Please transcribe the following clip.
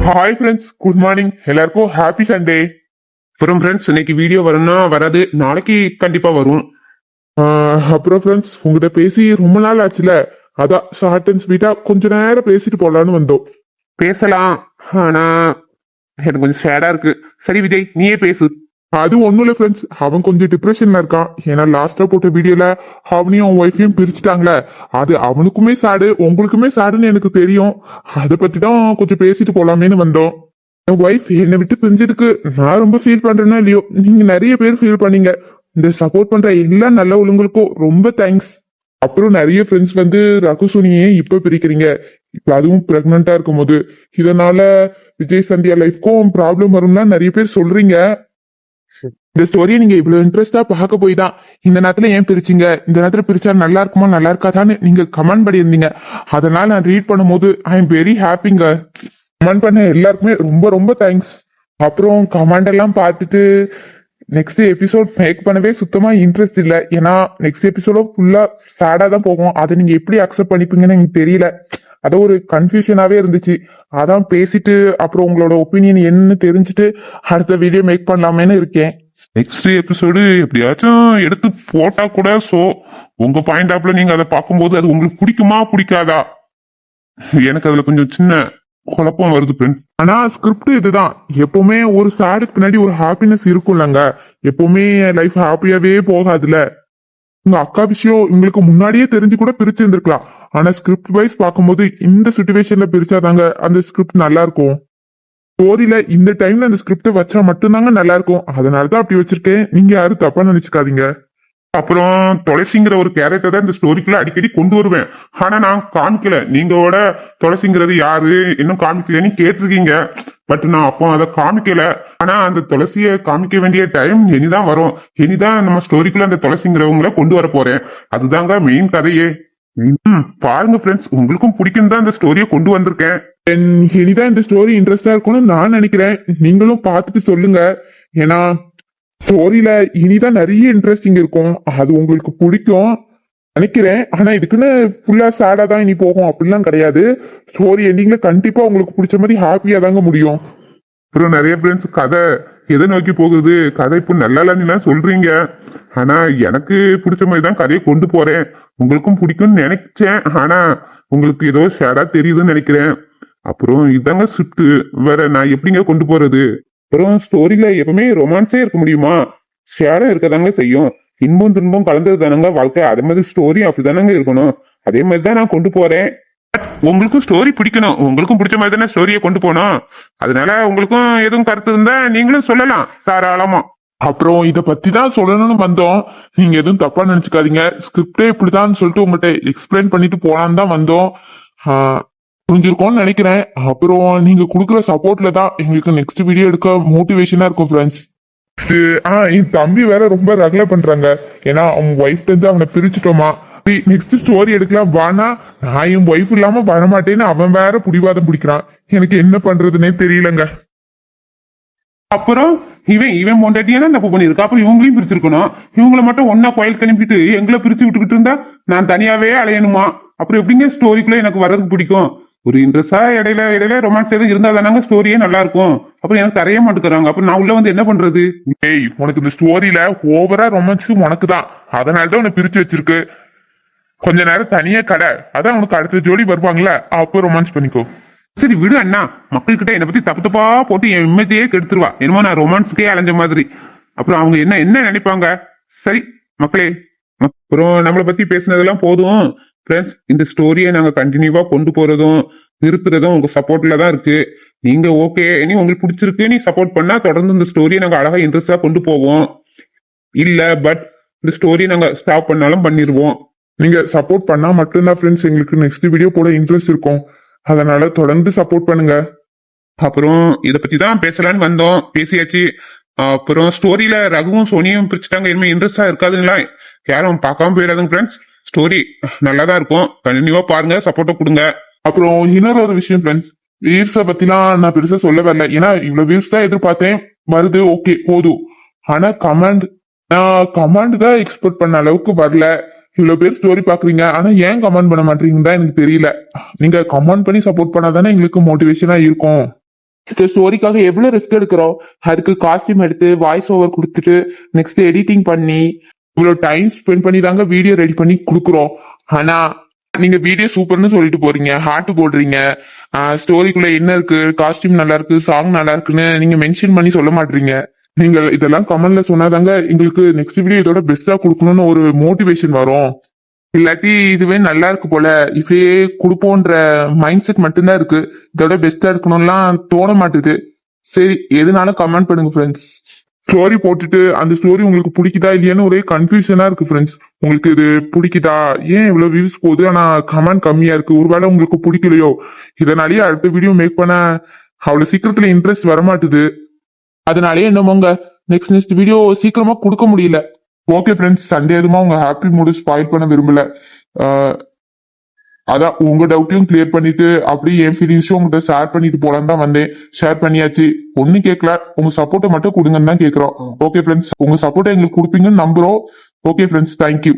Hi friends, good morning. எல்லாருக்கும் happy Sunday. அப்புறம் friends, இன்னைக்கு வீடியோ வரும்னா வராது, நாளைக்கு கண்டிப்பா வரும். அப்புறம் ஃப்ரெண்ட்ஸ், உங்ககிட்ட பேசி ரொம்ப நாள் ஆச்சுல, அதான் ஷார்ட் அண்ட் ஸ்வீட்டா கொஞ்ச நேரம் பேசிட்டு போலான்னு வந்தோம். பேசலாம், ஆனா எனக்கு கொஞ்சம் சேடா இருக்கு. சரி விஜய், நீயே பேசு. அது ஒண்ணும் இல்ல ஃப்ரெண்ட்ஸ், அவன் கொஞ்சம் டிப்ரெஷன்ல இருக்கான். ஏன்னா லாஸ்டா போட்ட வீடியோல அவனையும் அவன் ஒய்ஃபையும் பிரிச்சுட்டாங்களே, அது அவனுக்குமே சாடு உங்களுக்குமே சாடுன்னு எனக்கு தெரியும். அதை பத்தி தான் கொஞ்சம் பேசிட்டு போலாமேன்னு வந்தோம். என் ஒய்ஃப் என்னை விட்டு பிரிஞ்சதுக்கு நான் ரொம்ப ஃபீல் பண்றேன்னா இல்லையோ, நீங்க நிறைய பேர் ஃபீல் பண்ணீங்க. இந்த சப்போர்ட் பண்ற எல்லா நல்ல உள்ளவங்களுக்கும் ரொம்ப தேங்க்ஸ். அப்புறம் நிறைய ஃப்ரெண்ட்ஸ் வந்து ரகு சோனியே இப்ப பிரிக்கிறீங்க, இப்ப அதுவும் பிரெக்னண்டா இருக்கும் போது, இதனால விஜய் சந்தியா லைஃப்க்கும் ப்ராப்ளம் வரும்னா நிறைய பேர் சொல்றீங்க. இந்த ஸ்டோரியை நீங்க இவ்வளவு இன்ட்ரெஸ்டா பார்க்க போய் தான் இந்த நேரத்துல ஏன் பிரிச்சீங்க, இந்த நேரத்துல பிரிச்சா நல்லா இருக்குமா நல்லா இருக்காதான்னு நீங்க கமெண்ட் பண்ணியிருந்தீங்க. அதனால நான் ரீட் பண்ணும்போது ஐ எம் வெரி ஹாப்பிங்க. கமெண்ட் பண்ண எல்லாருக்குமே ரொம்ப ரொம்ப தேங்க்ஸ். அப்புறம் கமெண்ட் எல்லாம் பார்த்துட்டு நெக்ஸ்ட் எபிசோட் மேக் பண்ணவே சுத்தமா இன்ட்ரெஸ்ட் இல்லை. ஏன்னா நெக்ஸ்ட் எபிசோட ஃபுல்லா சேடா தான் போகும். அதை நீங்க எப்படி அக்செப்ட் பண்ணிப்பீங்கன்னு எனக்கு தெரியல. அது ஒரு கன்ஃபியூஷனாவே இருந்துச்சு. அதான் பேசிட்டு அப்புறம் உங்களோட ஒப்பீனியன் என்னன்னு தெரிஞ்சுட்டு அடுத்த வீடியோ மேக் பண்ணலாமேன்னு இருக்கேன். நெக்ஸ்ட் எபிசோடு எப்படியாச்சும் எடுத்து போட்டா கூட, சோ உங்க பாயிண்ட் ஆஃப்ல நீங்க அதை பார்க்கும்போது அது உங்களுக்கு பிடிக்குமா பிடிக்காதா, எனக்கு அதுல கொஞ்சம் சின்ன குழப்பம் வருது ஃப்ரெண்ட்ஸ். ஆனா ஸ்கிரிப்ட் இதுதான். எப்பவுமே ஒரு சேடுக்கு பின்னாடி ஒரு ஹாப்பினஸ் இருக்கும்லங்க. எப்பவுமே லைஃப் ஹாப்பியாவே போகாதுல. உங்க அக்கா விஷயம் உங்களுக்கு முன்னாடியே தெரிஞ்சு கூட பிரிச்சு இருந்திருக்கலாம். ஆனா ஸ்கிரிப்ட் வைஸ் பார்க்கும்போது இந்த சுச்சுவேஷன்ல பிரிச்சாதாங்க அந்த ஸ்கிரிப்ட் நல்லா இருக்கும். ஸ்டோரியில இந்த டைம்ல அந்த ஸ்கிரிப்ட வச்சா மட்டும்தாங்க நல்லா இருக்கும். அதனாலதான் அப்படி வச்சிருக்கேன். நீங்க யாரும் தப்பா நினைச்சுக்காதீங்க. அப்புறம் துளசிங்கிற ஒரு கேரக்டர் தான் இந்த ஸ்டோரிக்குள்ள அடிக்கடி கொண்டு வருவேன். ஆனா நான் காமிக்கல. நீங்களோட துளசிங்கிறது யாரு இன்னும் காமிக்கலன்னு கேட்டிருக்கீங்க. பட் நான் அப்போ அதை காமிக்கல. ஆனா அந்த துளசிய காமிக்க வேண்டிய டைம் இனிதான் வரும். இனிதான் நம்ம ஸ்டோரிக்குள்ள அந்த துளசிங்கிறவங்கள கொண்டு வர போறேன். அதுதாங்க மெயின் கதையே. பாருங்க ஃப்ரெண்ட்ஸ், உங்களுக்கும் பிடிக்கும் தான் இந்த ஸ்டோரியை கொண்டு வந்திருக்கேன். இனிதான் இந்த ஸ்டோரி இன்ட்ரெஸ்டா இருக்கும்னு நான் நினைக்கிறேன். நீங்களும் பார்த்துட்டு சொல்லுங்க. ஏன்னா ஸ்டோரியில இனிதான் நிறைய இன்ட்ரெஸ்டிங் இருக்கும். அது உங்களுக்கு பிடிக்கும் நினைக்கிறேன். ஆனா இதுக்குன்னு ஃபுல்லா சேடா தான் இனி போகும் அப்படிலாம் கிடையாது. ஸ்டோரி எண்டிங்ல கண்டிப்பா உங்களுக்கு பிடிச்ச மாதிரி ஹாப்பியா தாங்க முடியும். அப்புறம் நிறைய ஃப்ரெண்ட்ஸ் கதை எதை நோக்கி போகுது, கதை இப்போ நல்லா சொல்றீங்க. ஆனா எனக்கு பிடிச்ச மாதிரி தான் கதையை கொண்டு போறேன். உங்களுக்கும் பிடிக்கும்னு நினைச்சேன். ஆனா உங்களுக்கு ஏதோ ஷேடா தெரியுதுன்னு நினைக்கிறேன். அப்புறம் இதாங்க ஸ்கிரிப்ட், வேற நான் எப்படிங்க கொண்டு போறது? அப்புறம் ஸ்டோரியில எப்பவுமே ரொமான்ஸே இருக்க முடியுமா? ஷேடா இருக்கதாங்க செய்யும். இன்பம் துன்பம் கலந்தது தானங்க வாழ்க்கை. அதே மாதிரி ஸ்டோரி அப்படிதானங்க இருக்கணும். அதே மாதிரி தான் நான் கொண்டு போறேன். உங்களுக்கும் ஸ்டோரி பிடிக்கணும், உங்களுக்கும் பிடிச்ச மாதிரி தானே ஸ்டோரியை கொண்டு போனோம். அதனால உங்களுக்கும் எதுவும் கருத்து இருந்தா நீங்களும் சொல்லலாம் தாராளமா. அப்புறம் இத பத்தி தான் சொல்லணும்னு வந்தோம். நீங்க எதுவும் தப்பா நினைச்சுக்காதீங்க. ஸ்கிரிப்டே இப்படிதான் சொல்லிட்டு உங்கள்கிட்ட எக்ஸ்பிளைன் பண்ணிட்டு போலான்னு தான் வந்தோம். புரிஞ்சிருக்கோம்னு நினைக்கிறேன். அப்புறம் நீங்க கொடுக்குற சப்போர்ட்ல தான் எங்களுக்கு நெக்ஸ்ட் வீடியோ எடுக்க மோட்டிவேஷனா இருக்கும் ஃப்ரெண்ட்ஸ். என் தம்பி வேற ரொம்ப ரகலை பண்றாங்க. ஏன்னா அவங்க ஒய்ஃப்ல இருந்து அவனை பிரிச்சுட்டோமா, நெக்ஸ்ட் ஸ்டோரி எடுக்கலாம் வானா, நான் என் ஒய்ஃப் இல்லாம வரமாட்டேன்னு அவன் வேற புடிவாதம் பிடிக்கிறான். எனக்கு என்ன பண்றதுன்னே தெரியலங்க. அப்புறம் இவன் இவன் பொண்டாட்டியான தப்பு பண்ணிருக்கா. அப்புறம் இவங்களையும் பிரிச்சிருக்கணும். இவங்களை மட்டும் ஒன்னா கோயில் கிளம்பிட்டு எங்களை பிரிச்சு விட்டுக்கிட்டு இருந்தா நான் தனியாவே அலையணுமா? அப்புறம் எப்படிங்க ஸ்டோரிக்குள்ள எனக்கு வர்றதுக்கு பிடிக்கும்? ஒரு இன்ட்ரெஸ்டா இடையில இடையில ரொமான்ஸ் எதுவும் இருந்தா தானாங்க ஸ்டோரியே நல்லா இருக்கும். அப்புறம் எனக்கு தரைய மாட்டுக்கிறாங்க. அப்புறம் நான் உள்ள வந்து என்ன பண்றது? ஏய், உனக்கு இந்த ஸ்டோரியில ஓவரா ரொமான்ஸ் உனக்கு தான். அதனாலதான் உன்னை பிரிச்சு வச்சிருக்கு. கொஞ்ச நேரம் தனியா கடை, அதான் உனக்கு அடுத்த ஜோடி வருவாங்களா, அப்போ ரொமான்ஸ் பண்ணிக்கோ. சரி விடு அண்ணா, மக்கள்கிட்ட என்னை பத்தி தப்பு தப்பா போட்டு என் இமேஜையே கெடுத்துருவா. என்னமோ நான் ரொமான்ஸுக்கே அலைஞ்ச மாதிரி. அப்புறம் அவங்க என்ன என்ன நினைப்பாங்க? சரி மக்களே, அப்புறம் நம்மளை பத்தி பேசினதெல்லாம் போதும் ஃப்ரெண்ட்ஸ். இந்த ஸ்டோரியை நாங்க கண்டினியூவா கொண்டு போறதும் நிறுத்துறதும் உங்க சப்போர்ட்ல தான் இருக்கு. நீங்க ஓகே, இனி உங்களுக்கு பிடிச்சிருக்கு, நீ சப்போர்ட் பண்ணா தொடர்ந்து இந்த ஸ்டோரியை நாங்க அழகா இன்ட்ரெஸ்டா கொண்டு போவோம். இல்ல பட் இந்த ஸ்டோரியை நாங்க ஸ்டாப் பண்ணாலும் பண்ணிடுவோம். நீங்க சப்போர்ட் பண்ணா மட்டும்தான் ஃப்ரெண்ட்ஸ் எங்களுக்கு நெக்ஸ்ட் வீடியோ போட இன்ட்ரெஸ்ட் இருக்கும். அதனால தொடர்ந்து சப்போர்ட் பண்ணுங்க. அப்புறம் இத பத்தி தான் பேசலான்னு வந்தோம், பேசியாச்சு. அப்புறம் ஸ்டோரியில ரகுவும் சோனியும் பிரிச்சுட்டாங்க. இனிமே இன்ட்ரெஸ்டா இருக்காதுங்களா? யாரும் பார்க்காம போயிடாதுங்க ஃப்ரெண்ட்ஸ். ஸ்டோரி நல்லா தான் இருக்கும், கண்டினியூவா பாருங்க, சப்போர்ட்டை கொடுங்க. அப்புறம் இன்னொரு விஷயம் ஃப்ரெண்ட்ஸ், வியூஸை பத்திலாம் நான் பெருசா சொல்ல வரல. ஏன்னா இவ்வளவு வியூஸ் தான் எதிர்பார்த்தேன், வருது, ஓகே போதும். ஆனா கமெண்ட் தான் எக்ஸ்பெக்ட் பண்ண அளவுக்கு வரல. இவ்வளவு பேர் ஸ்டோரி பாக்குறீங்க, ஆனா ஏன் கமெண்ட் பண்ண மாட்டீங்கன்னு தான் எனக்கு தெரியல. நீங்க கமெண்ட் பண்ணி சப்போர்ட் பண்ணாதானே எங்களுக்கு மோட்டிவேஷனா இருக்கும். இந்த ஸ்டோரிக்காக எவ்வளவு ரிஸ்க் எடுக்கிறோம். அதுக்கு காஸ்டியூம் எடுத்து வாய்ஸ் ஓவர் கொடுத்துட்டு நெக்ஸ்ட் எடிட்டிங் பண்ணி இவ்வளவு டைம் ஸ்பெண்ட் பண்ணி தாங்க வீடியோ ரெடி பண்ணி கொடுக்குறோம். ஆனா நீங்க வீடியோ சூப்பர்னு சொல்லிட்டு போறீங்க, ஹார்ட் போடுறீங்க, ஸ்டோரிக்குள்ள என்ன இருக்கு, காஸ்டியூம் நல்லா இருக்கு, சாங் நல்லா இருக்குன்னு நீங்க மென்ஷன் பண்ணி சொல்ல மாட்டீங்க. நீங்க இதெல்லாம் கமெண்ட்ல சொன்னாதாங்க எங்களுக்கு நெக்ஸ்ட் வீடியோ இதோட பெஸ்டா கொடுக்கணும்னு ஒரு மோட்டிவேஷன் வரும். இல்லாட்டி இதுவே நல்லா இருக்கு போல இப்படியே கொடுப்போன்ற மைண்ட் செட் மட்டும்தான் இருக்கு. இதோட பெஸ்டா இருக்கணும்லாம் தோண மாட்டுது. சரி, எதுனாலும் கமெண்ட் பண்ணுங்க ஃப்ரெண்ட்ஸ். ஸ்டோரி போட்டுட்டு அந்த ஸ்டோரி உங்களுக்கு பிடிக்குதா இல்லையான்னு ஒரே கன்ஃபியூஷனா இருக்கு ஃப்ரெண்ட்ஸ். உங்களுக்கு இது பிடிக்குதா, ஏன் இவ்வளவு வியூஸ் போகுது ஆனா கமெண்ட் கம்மியா இருக்கு, ஒருவேளை உங்களுக்கு பிடிக்கலையோ, இதனாலேயே அடுத்த வீடியோ மேக் பண்ண அவ்வளவு சீக்கிரத்துல இன்ட்ரெஸ்ட் வரமாட்டுது. அதனாலே என்னமோங்க நெக்ஸ்ட் வீடியோ சீக்கிரமா கொடுக்க முடியல. ஓகே ஃப்ரெண்ட்ஸ், சண்டே எதுமா உங்க ஹாப்பி மூடு ஸ்பாயில் பண்ண விரும்பல. அதான் உங்க டவுட்டையும் கிளியர் பண்ணிட்டு அப்படியே என் ஃபீலிங்ஸும் உங்கள்கிட்ட ஷேர் பண்ணிட்டு போலான்னு தான் வந்தேன். ஷேர் பண்ணியாச்சு, ஒன்னும் கேட்கல, உங்க சப்போர்ட்டை மட்டும் கொடுங்கன்னு தான் கேட்கிறோம். ஓகே ஃப்ரெண்ட்ஸ், உங்க சப்போர்ட்டை எங்களுக்கு கொடுப்பீங்கன்னு நம்புறோம். Okay friends, thank you.